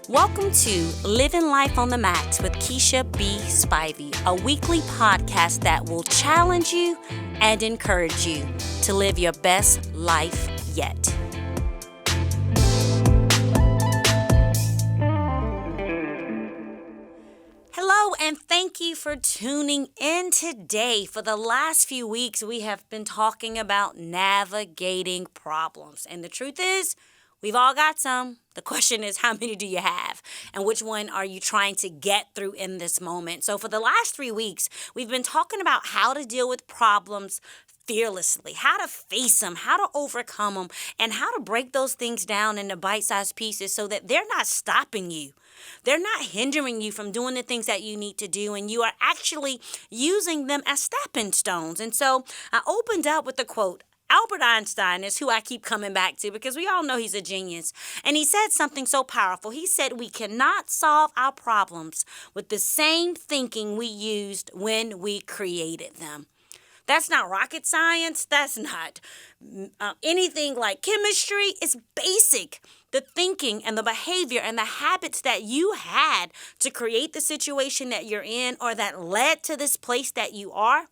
Welcome to Living Life on the Mat with Keisha B. Spivey, a weekly podcast that will challenge you and encourage you to live your best life yet. Hello, and thank you for tuning in today. For the last few weeks, we have been talking about navigating problems. And the truth is, we've all got some. The question is, how many do you have? And which one are you trying to get through in this moment? So for the last 3 weeks, we've been talking about how to deal with problems fearlessly, how to face them, how to overcome them, and how to break those things down into bite-sized pieces so that they're not stopping you. They're not hindering you from doing the things that you need to do, and you are actually using them as stepping stones. And so I opened up with the quote. Albert Einstein is who I keep coming back to because we all know he's a genius. And he said something so powerful. He said, we cannot solve our problems with the same thinking we used when we created them. That's not rocket science. That's not anything like chemistry. It's basic. The thinking and the behavior and the habits that you had to create the situation that you're in or that led to this place that you are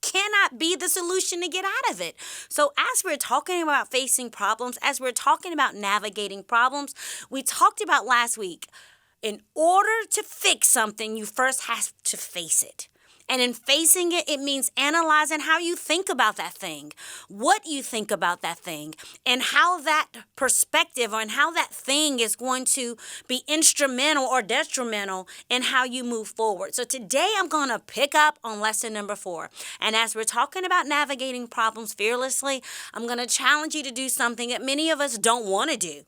cannot be the solution to get out of it. So as we're talking about facing problems, as we're talking about navigating problems, we talked about last week, in order to fix something, you first have to face it. And in facing it, it means analyzing how you think about that thing, what you think about that thing, and how that perspective and how that thing is going to be instrumental or detrimental in how you move forward. So today I'm going to pick up on lesson number 4. And as we're talking about navigating problems fearlessly, I'm going to challenge you to do something that many of us don't want to do.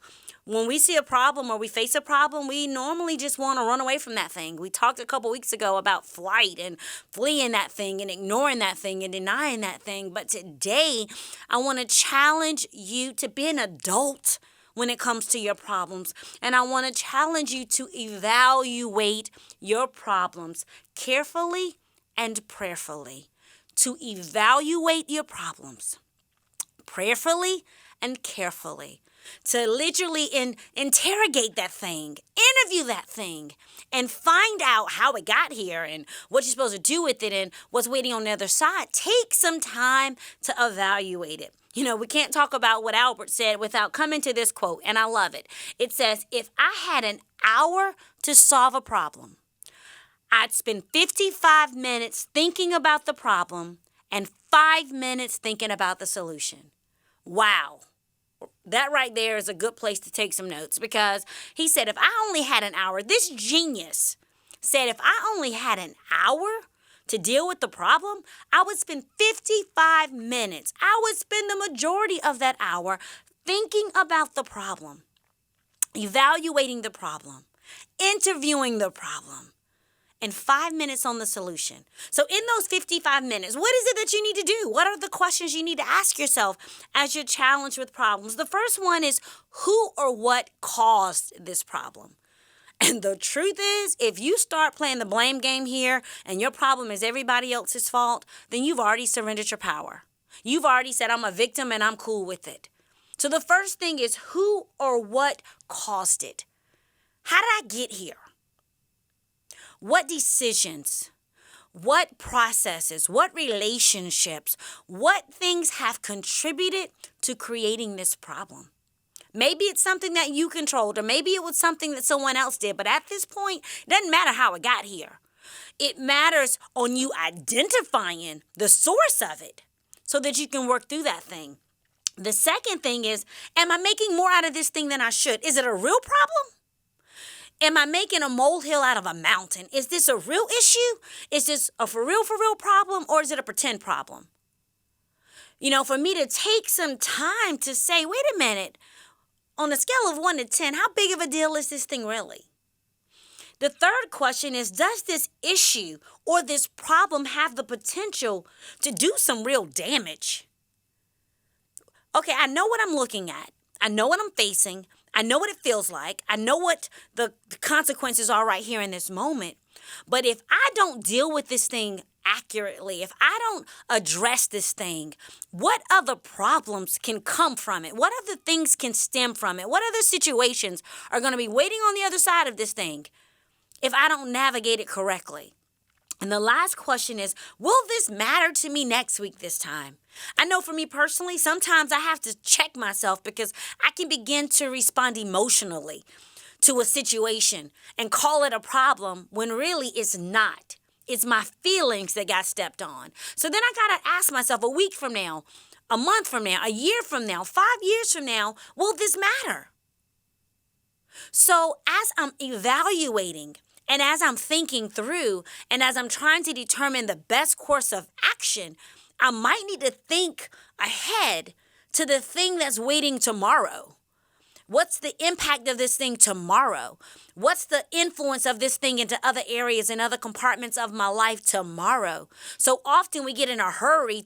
When we see a problem or we face a problem, we normally just want to run away from that thing. We talked a couple weeks ago about flight and fleeing that thing and ignoring that thing and denying that thing. But today, I want to challenge you to be an adult when it comes to your problems. And I want to challenge you to evaluate your problems carefully and prayerfully. To evaluate your problems prayerfully and carefully. To literally interrogate that thing, interview that thing, and find out how it got here and what you're supposed to do with it and what's waiting on the other side. Take some time to evaluate it. You know, we can't talk about what Albert said without coming to this quote, and I love it. It says, if I had an hour to solve a problem, I'd spend 55 minutes thinking about the problem and 5 minutes thinking about the solution. Wow. That right there is a good place to take some notes because he said, if I only had an hour, this genius said, if I only had an hour to deal with the problem, I would spend 55 minutes. I would spend the majority of that hour thinking about the problem, evaluating the problem, interviewing the problem, and 5 minutes on the solution. So in those 55 minutes, what is it that you need to do? What are the questions you need to ask yourself as you're challenged with problems? The first one is, who or what caused this problem? And the truth is, if you start playing the blame game here and your problem is everybody else's fault, then you've already surrendered your power. You've already said, I'm a victim and I'm cool with it. So the first thing is, who or what caused it? How did I get here? What decisions, what processes, what relationships, what things have contributed to creating this problem? Maybe it's something that you controlled, or maybe it was something that someone else did. But at this point, it doesn't matter how it got here. It matters on you identifying the source of it so that you can work through that thing. The second thing is, am I making more out of this thing than I should? Is it a real problem? Am I making a molehill out of a mountain? Is this a real issue? Is this a for real problem, or is it a pretend problem? You know, for me to take some time to say, wait a minute, on a scale of 1 to 10, how big of a deal is this thing really? The third question is, does this issue or this problem have the potential to do some real damage? Okay, I know what I'm looking at. I know what I'm facing. I know what it feels like. I know what the consequences are right here in this moment. But if I don't deal with this thing accurately, if I don't address this thing, what other problems can come from it? What other things can stem from it? What other situations are going to be waiting on the other side of this thing if I don't navigate it correctly? And the last question is, will this matter to me next week this time? I know for me personally, sometimes I have to check myself because I can begin to respond emotionally to a situation and call it a problem when really it's not. It's my feelings that got stepped on. So then I got to ask myself a week from now, a month from now, a year from now, 5 years from now, will this matter? So as I'm evaluating and as I'm thinking through and as I'm trying to determine the best course of action, I might need to think ahead to the thing that's waiting tomorrow. What's the impact of this thing tomorrow? What's the influence of this thing into other areas and other compartments of my life tomorrow? So often we get in a hurry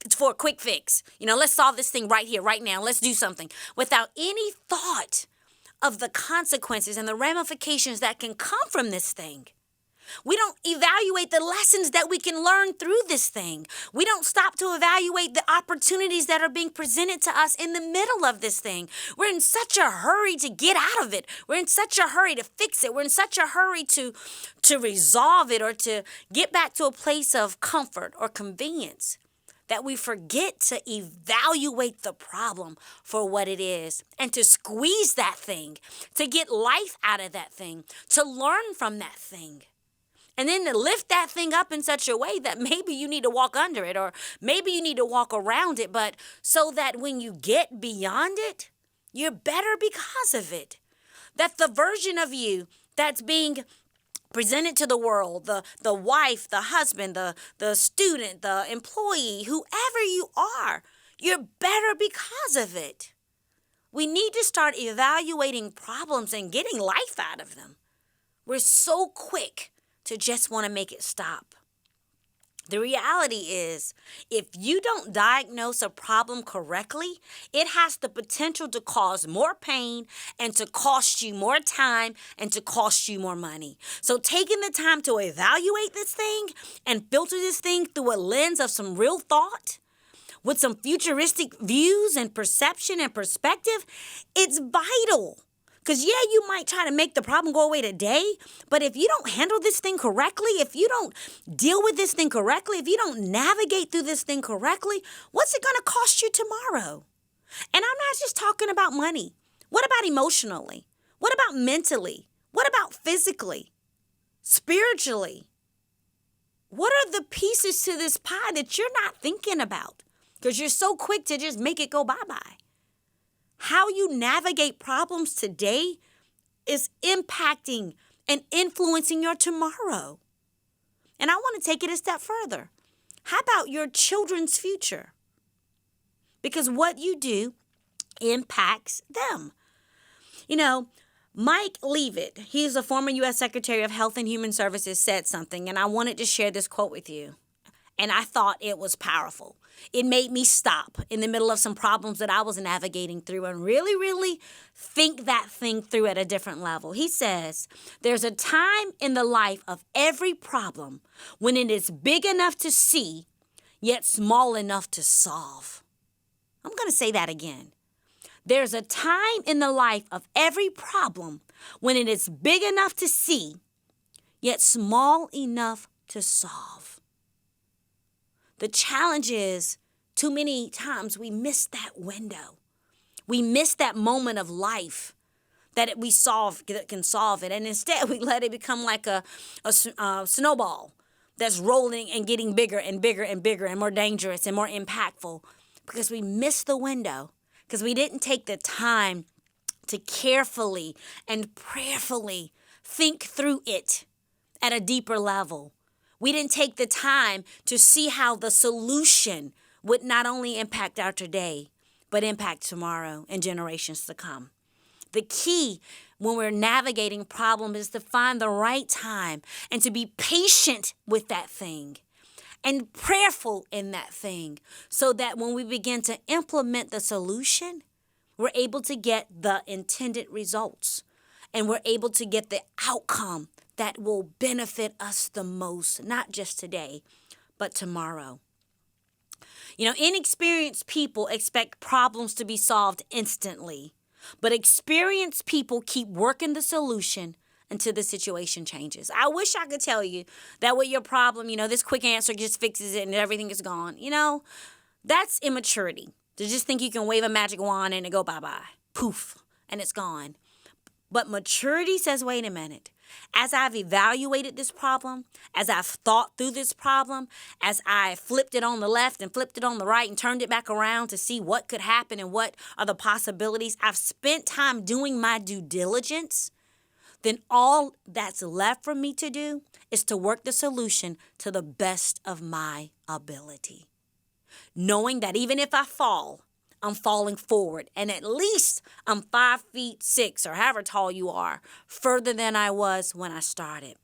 for a quick fix. Let's solve this thing right here, right now. Let's do something without any thought of the consequences and the ramifications that can come from this thing. We don't evaluate the lessons that we can learn through this thing. We don't stop to evaluate the opportunities that are being presented to us in the middle of this thing. We're in such a hurry to get out of it. We're in such a hurry to fix it. We're in such a hurry to resolve it or to get back to a place of comfort or convenience that we forget to evaluate the problem for what it is and to squeeze that thing, to get life out of that thing, to learn from that thing. And then to lift that thing up in such a way that maybe you need to walk under it or maybe you need to walk around it, but so that when you get beyond it, you're better because of it. That the version of you that's being presented to the world, the wife, the husband, the student, the employee, whoever you are, you're better because of it. We need to start evaluating problems and getting life out of them. We're so quick to just want to make it stop. The reality is, if you don't diagnose a problem correctly, it has the potential to cause more pain and to cost you more time and to cost you more money. So taking the time to evaluate this thing and filter this thing through a lens of some real thought, with some futuristic views and perception and perspective, it's vital. Because, you might try to make the problem go away today, but if you don't handle this thing correctly, if you don't deal with this thing correctly, if you don't navigate through this thing correctly, what's it going to cost you tomorrow? And I'm not just talking about money. What about emotionally? What about mentally? What about physically? Spiritually? What are the pieces to this pie that you're not thinking about? Because you're so quick to just make it go bye-bye. How you navigate problems today is impacting and influencing your tomorrow. And I want to take it a step further. How about your children's future? Because what you do impacts them. Mike Leavitt, he's a former U.S. Secretary of Health and Human Services, said something, and I wanted to share this quote with you. And I thought it was powerful. It made me stop in the middle of some problems that I was navigating through and really, really think that thing through at a different level. He says, there's a time in the life of every problem when it is big enough to see, yet small enough to solve. I'm going to say that again. There's a time in the life of every problem when it is big enough to see, yet small enough to solve. The challenge is, too many times we miss that window. We miss that moment of life that can solve it. And instead we let it become like a snowball that's rolling and getting bigger and bigger and bigger and more dangerous and more impactful because we missed the window, because we didn't take the time to carefully and prayerfully think through it at a deeper level. We didn't take the time to see how the solution would not only impact our today, but impact tomorrow and generations to come. The key when we're navigating problems is to find the right time and to be patient with that thing and prayerful in that thing so that when we begin to implement the solution, we're able to get the intended results, and we're able to get the outcome that will benefit us the most, not just today, but tomorrow. Inexperienced people expect problems to be solved instantly, but experienced people keep working the solution until the situation changes. I wish I could tell you that with your problem, this quick answer just fixes it and everything is gone. That's immaturity. To just think you can wave a magic wand and it go bye-bye, poof, and it's gone. But maturity says, wait a minute. As I've evaluated this problem, as I've thought through this problem, as I flipped it on the left and flipped it on the right and turned it back around to see what could happen and what are the possibilities, I've spent time doing my due diligence, then all that's left for me to do is to work the solution to the best of my ability. Knowing that even if I fall, I'm falling forward, and at least I'm 5'6" or however tall you are, further than I was when I started.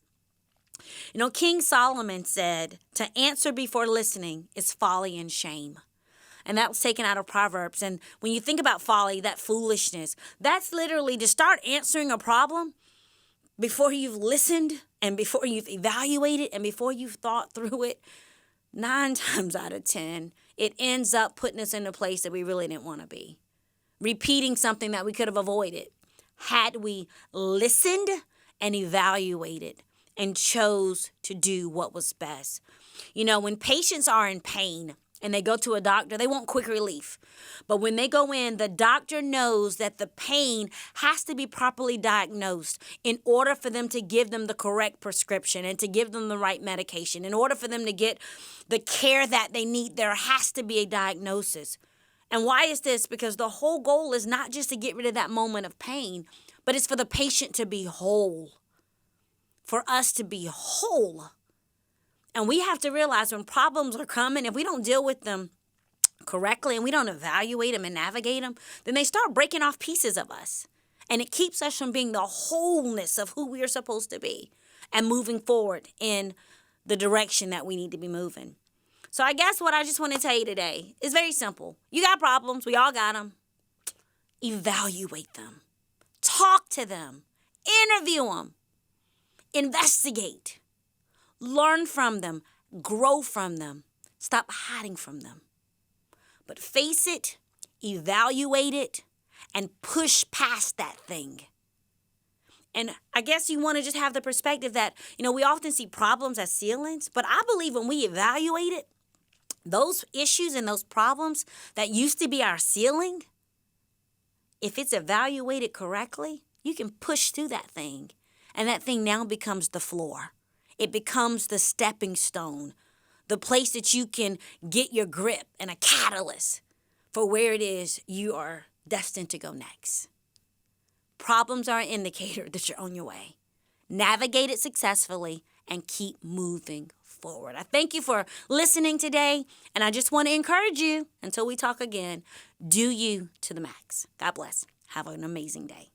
King Solomon said, to answer before listening is folly and shame. And that was taken out of Proverbs. And when you think about folly, that foolishness, that's literally to start answering a problem before you've listened and before you've evaluated and before you've thought through it. 9 times out of 10, it ends up putting us in a place that we really didn't want to be. Repeating something that we could have avoided had we listened and evaluated and chose to do what was best. When patients are in pain and they go to a doctor, they want quick relief. But when they go in, the doctor knows that the pain has to be properly diagnosed in order for them to give them the correct prescription and to give them the right medication. In order for them to get the care that they need, there has to be a diagnosis. And why is this? Because the whole goal is not just to get rid of that moment of pain, but it's for the patient to be whole, for us to be whole. And we have to realize when problems are coming, if we don't deal with them correctly and we don't evaluate them and navigate them, then they start breaking off pieces of us. And it keeps us from being the wholeness of who we are supposed to be and moving forward in the direction that we need to be moving. So I guess what I just want to tell you today is very simple. You got problems. We all got them. Evaluate them. Talk to them. Interview them. Investigate. Learn from them, grow from them, stop hiding from them. But face it, evaluate it, and push past that thing. And I guess you want to just have the perspective that, we often see problems as ceilings, but I believe when we evaluate it, those issues and those problems that used to be our ceiling, if it's evaluated correctly, you can push through that thing, and that thing now becomes the floor. It becomes the stepping stone, the place that you can get your grip and a catalyst for where it is you are destined to go next. Problems are an indicator that you're on your way. Navigate it successfully and keep moving forward. I thank you for listening today, and I just want to encourage you, until we talk again, do you to the max. God bless. Have an amazing day.